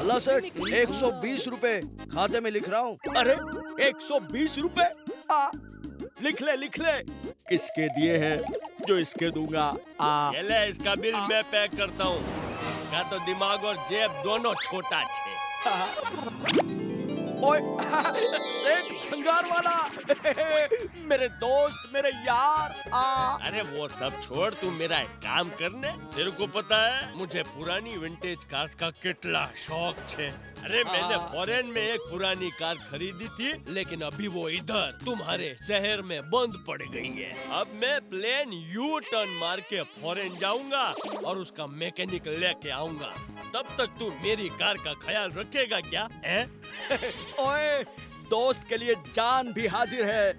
अल्लाह सेठ, 120 रुपए खाते में लिख रहा हूँ। अरे 120 रुपए? लिख ले। किसके दिए हैं जो इसके दूंगा। ये ले, इसका बिल मैं पे करता हूँ। इसका तो दिमाग और जेब दोनों छोटा छे। ओए सेठ भंगार वाला मेरे दोस्त, मेरे यार। अरे वो सब छोड़, तू मेरा एक काम करने। तेरे को पता है मुझे पुरानी विंटेज कार्स का कितना शौक छे। अरे मैंने फॉरेन में एक पुरानी कार खरीदी थी, लेकिन अभी वो इधर तुम्हारे शहर में बंद पड़ गई है। अब मैं प्लेन यू टर्न मार के फॉरेन जाऊंगा और उसका मैकेनिक लेके आऊंगा। तब तक तू मेरी कार का ख्याल रखेगा क्या? ओए, दोस्त के लिए जान भी हाजिर है।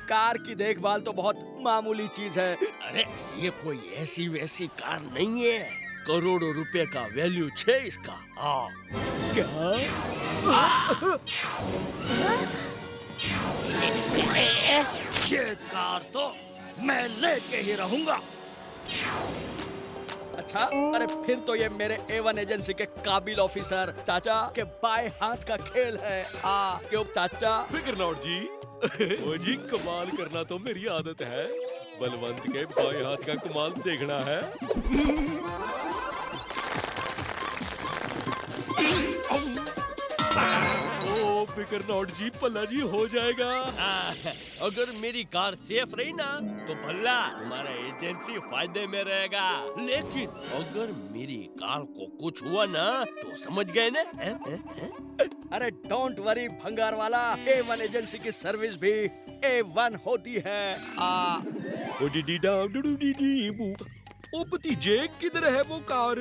कार की देखभाल तो बहुत मामूली चीज है। अरे ये कोई ऐसी वैसी कार नहीं है, करोड़ों रुपए का वैल्यू छे इसका। क्या? ये कार तो मैं लेके ही रहूंगा। अच्छा, अरे फिर तो ये मेरे A1 एजेंसी के काबिल ऑफिसर चाचा के बाएं हाथ का खेल है। क्यों चाचा? फिकर नॉट जी। ओ जी, कमाल करना तो मेरी आदत है। बलवंत के बाएं हाथ का कमाल देखना है। ओ फिकर नॉट जी, पल्ला जी हो जाएगा। अगर मेरी कार सेफ रही ना तो भला तुम्हारा एजेंसी फायदे में रहेगा, लेकिन अगर मेरी कार को कुछ हुआ ना तो समझ गए ना? अरे डोंट वरी भंगार वाला, A1 एजेंसी की सर्विस भी A1 होती है। ओ डी डाम डू डी डी बू। ओ भतीजे, किधर है वो कार?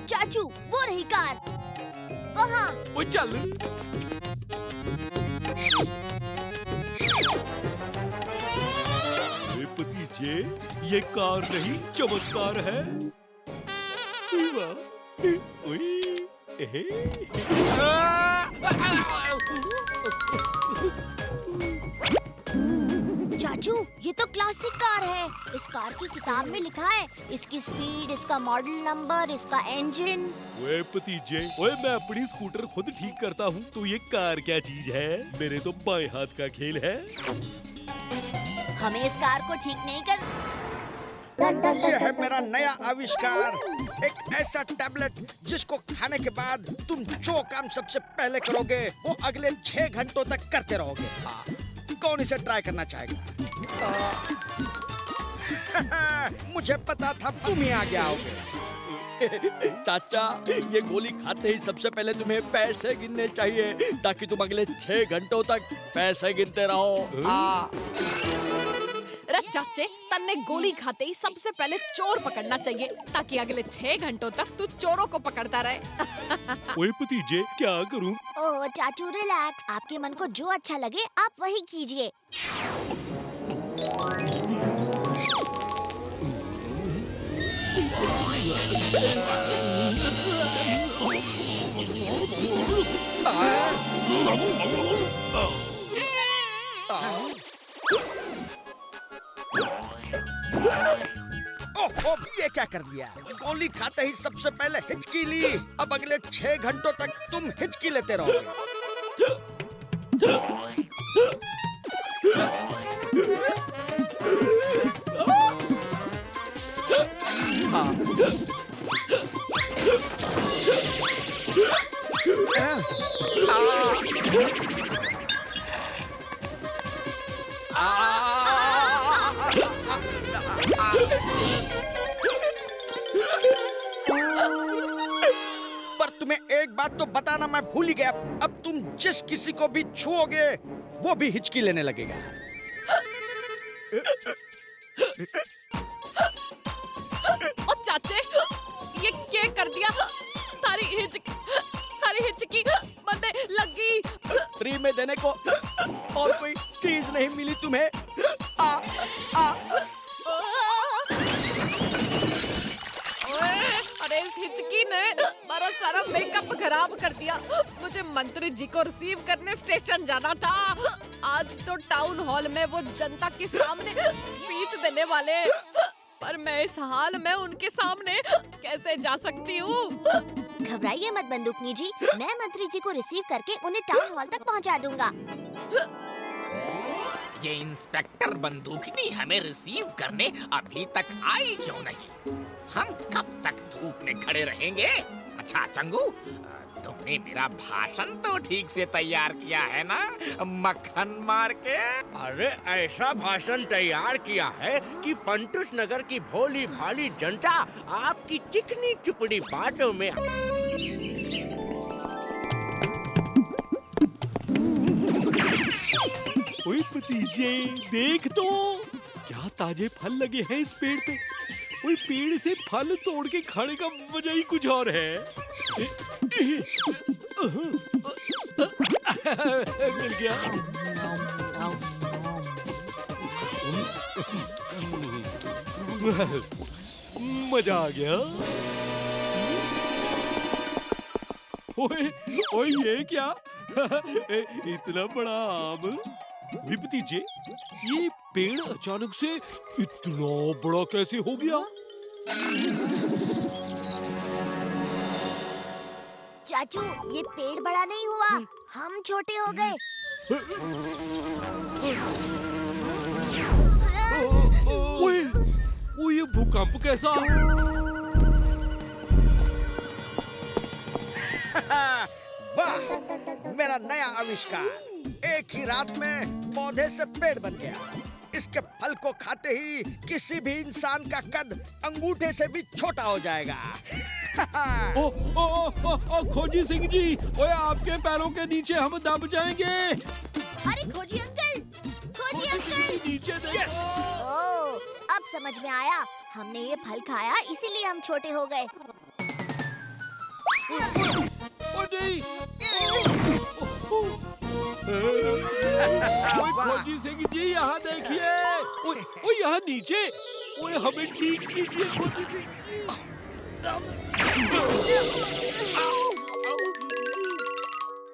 चाचू, वो रही कार वहाँ। ओ चल। भतीजे, ये कार नहीं चमत्कार है। चाचू, ये तो क्लासिक कार है। इस कार की किताब में लिखा है इसकी स्पीड, इसका मॉडल नंबर, इसका इंजन। ओए भतीजे, ओए मैं अपनी स्कूटर खुद ठीक करता हूँ, तो ये कार क्या चीज है? मेरे तो बाएं हाथ का खेल है। हमें इस कार को ठीक नहीं कर। ये है मेरा नया आविष्कार, एक ऐसा टैबलेट जिसको खाने के बाद तुम जो काम सबसे पहले करोगे वो अगले 6 घंटों तक करते रहोगे। कौन इसे ट्राई करना चाहेगा? मुझे पता था तुम ही आगे आओगे। चाचा, ये गोली खाते ही सबसे पहले तुम्हें पैसे गिनने चाहिए ताकि तुम अगले 6 घंटों तक पैसे गिनते रहो। अरे चाचे, तन्ने गोली खाते ही सबसे पहले चोर पकड़ना चाहिए ताकि अगले 6 घंटों तक तू चोरों को पकड़ता रहे। ओए भतीजे, क्या करूं? ओह चाचू रिलैक्स, आपके मन को जो अच्छा लगे आप वही कीजिए। ओह, ये क्या कर दिया? गोली खाते ही सबसे पहले हिचकी ली, अब अगले 6 घंटों तक तुम हिचकी लेते रहोगे। पर तुम्हें एक बात तो बताना मैं भूल ही गया, अब तुम जिस किसी को भी छुओगे वो भी हिचकी लेने लगेगा। ओ चाचे, ये क्या कर दिया? थारी हिचकी बंदे लगी। फ्री में देने को और कोई चीज नहीं मिली तुम्हें? अरे इस हिचकी ने मेरा सारा मेकअप खराब कर दिया। मुझे मंत्री जी को रिसीव करने स्टेशन जाना था। आज तो टाउन हॉल में वो जनता के सामने स्पीच देने वाले, पर मैं इस हाल में उनके सामने कैसे जा सकती हूँ? घबराइए मत बंदूकनी जी, मैं मंत्री जी को रिसीव करके उन्हें टाउन हॉल तक पहुंचा दूंगा। ये इंस्पेक्टर बंदूकनी हमें रिसीव करने अभी तक आई क्यों नहीं? हम कब तक धूप में खड़े रहेंगे? अच्छा चंगू, तुमने मेरा भाषण तो ठीक से तैयार किया है ना, मक्खन मार के? अरे ऐसा भाषण तैयार किया है कि फंटूस नगर की भोली भाली जनता आपकी चिकनी चुपड़ी बातों में ओए भतीजे, देख तो क्या ताजे फल लगे हैं इस पेड़ पे। ओए पेड़ से फल तोड़ के खाने का मजा ही कुछ और है। मिल गया। मजा आ गया। ओए ओए ये क्या? इतना बड़ा आम। ओए भतीजे, ये पेड़ अचानक से इतना बड़ा कैसे हो गया? चाचू, ये पेड़ बड़ा नहीं हुआ, हम छोटे हो गए। ओए, ओए ये भूकंप कैसा? वाह, मेरा नया आविष्कार। एक ही रात में पौधे से पेड़ बन गया। इसके फल को खाते ही किसी भी इंसान का कद अंगूठे से भी छोटा हो जाएगा। ओ, ओ, ओ, ओ, खोजी सिंह जी, ओए आपके पैरों के नीचे हम दब जाएंगे। अरे खोजी अंकल, खोजी अंकल। नीचे देखो। ओह, अब समझ में आया, हमने ये फल खाया इसीलिए हम छोटे हो गए। ओ नहीं। ओए खोजी सिंह जी, यहाँ देखिए। ओए ओए यहाँ नीचे। ओए हमें ठीक कीजिए खोजी सिंह जी।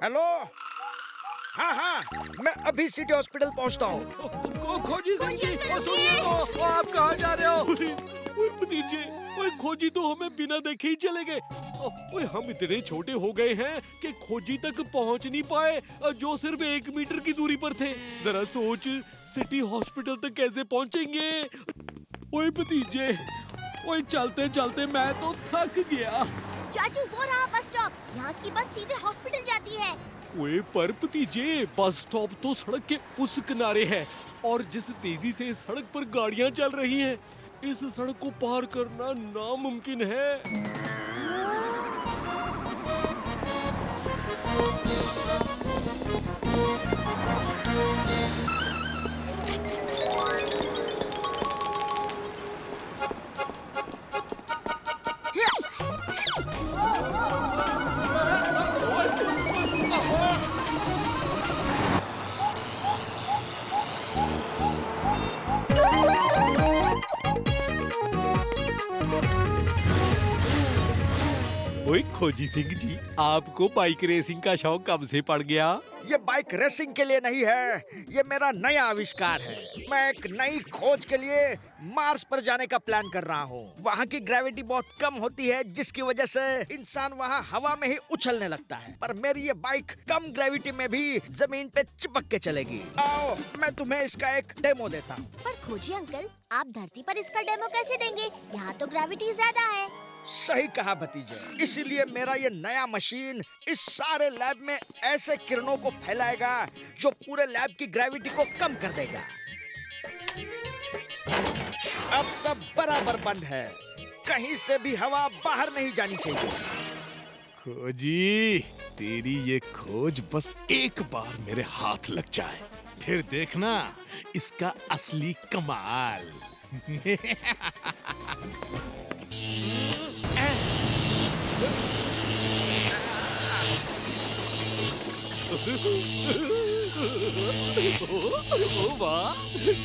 हेलो, हाँ हाँ, मैं अभी सिटी हॉस्पिटल पहुंचता हूँ। खोजी सिंह जी, ओ सुनिए तो, आप कहाँ जा रहे हो? ओए भतीजे, ओए खोजी तो हमें बिना देखे ही चले गए। ओए हम इतने छोटे हो गए हैं कि खोजी तक पहुंच नहीं पाए, जो सिर्फ 1 मीटर की दूरी पर थे। जरा सोच, सिटी हॉस्पिटल तक कैसे पहुंचेंगे? ओए भतीजे, ओए चलते चलते मैं तो थक गया। चाचू, वो रहा बस स्टॉप, यहाँ की बस सीधे हॉस्पिटल जाती है। ओए पर भतीजे, बस स्टॉप तो सड़क के उस किनारे है, और जिस तेजी से सड़क पर गाड़ियां चल रही हैं, इस सड़क को पार करना नामुमकिन है। ओए खोजी सिंह जी, आपको बाइक रेसिंग का शौक कब से पड़ गया? ये बाइक रेसिंग के लिए नहीं है, ये मेरा नया आविष्कार है। मैं एक नई खोज के लिए मार्स पर जाने का प्लान कर रहा हूँ। वहाँ की ग्रेविटी बहुत कम होती है, जिसकी वजह से इंसान वहाँ हवा में ही उछलने लगता है। पर मेरी ये बाइक कम ग्रेविटी में भी जमीन पे चिपक के चलेगी। आओ, मैं तुम्हें इसका एक डेमो देता हूँ। पर खोजी अंकल, आप धरती पर इसका डेमो कैसे देंगे? यहाँ तो ग्रेविटी ज्यादा है। सही कहा भतीजे, इसीलिए मेरा ये नया मशीन इस सारे लैब में ऐसे किरणों को फैलाएगा जो पूरे लैब की ग्रेविटी को कम कर देगा। अब सब बराबर बंद है, कहीं से भी हवा बाहर नहीं जानी चाहिए। खोजी, तेरी ये खोज बस एक बार मेरे हाथ लग जाए, फिर देखना इसका असली कमाल। ओ वाह,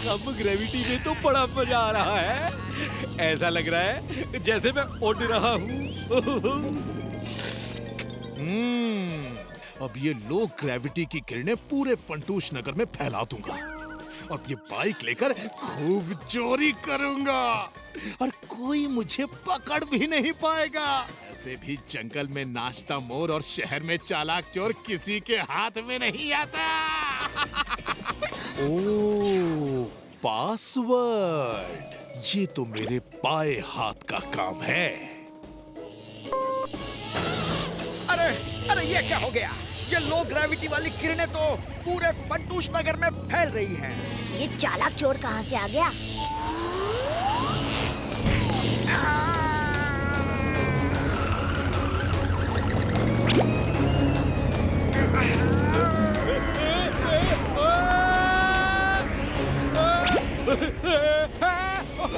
कम ग्रेविटी में तो बड़ा मजा आ रहा है। ऐसा लग रहा है जैसे मैं उड़ रहा हूँ। अब ये लो ग्रेविटी की किरणें पूरे फंटूश नगर में फैला दूंगा। अब ये बाइक लेकर खूब चोरी करूंगा और कोई मुझे पकड़ भी नहीं पाएगा। ऐसे भी जंगल में नाचता मोर और शहर में चालाक चोर किसी के हाथ में नहीं आता। ओ, पासवर्ड, ये तो मेरे बाएं हाथ का काम है। अरे अरे ये क्या हो गया? ये लो ग्रेविटी वाली किरणें तो पूरे फंटूश नगर में फैल रही हैं। ये चालाक चोर कहाँ से आ गया?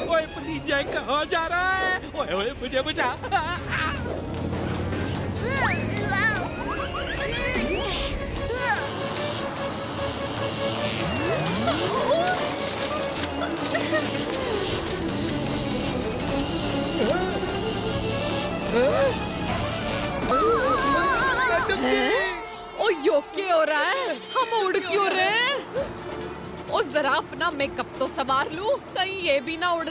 ओए भतीजा कहाँ जा रहा है? ओए ओए मुझे बचा। ओ यो क्या हो रहा है? हम उड़ क्यों रहे हैं? ओ जरा अपना मेकअप तो संवार लूं, कहीं ये भी ना उड़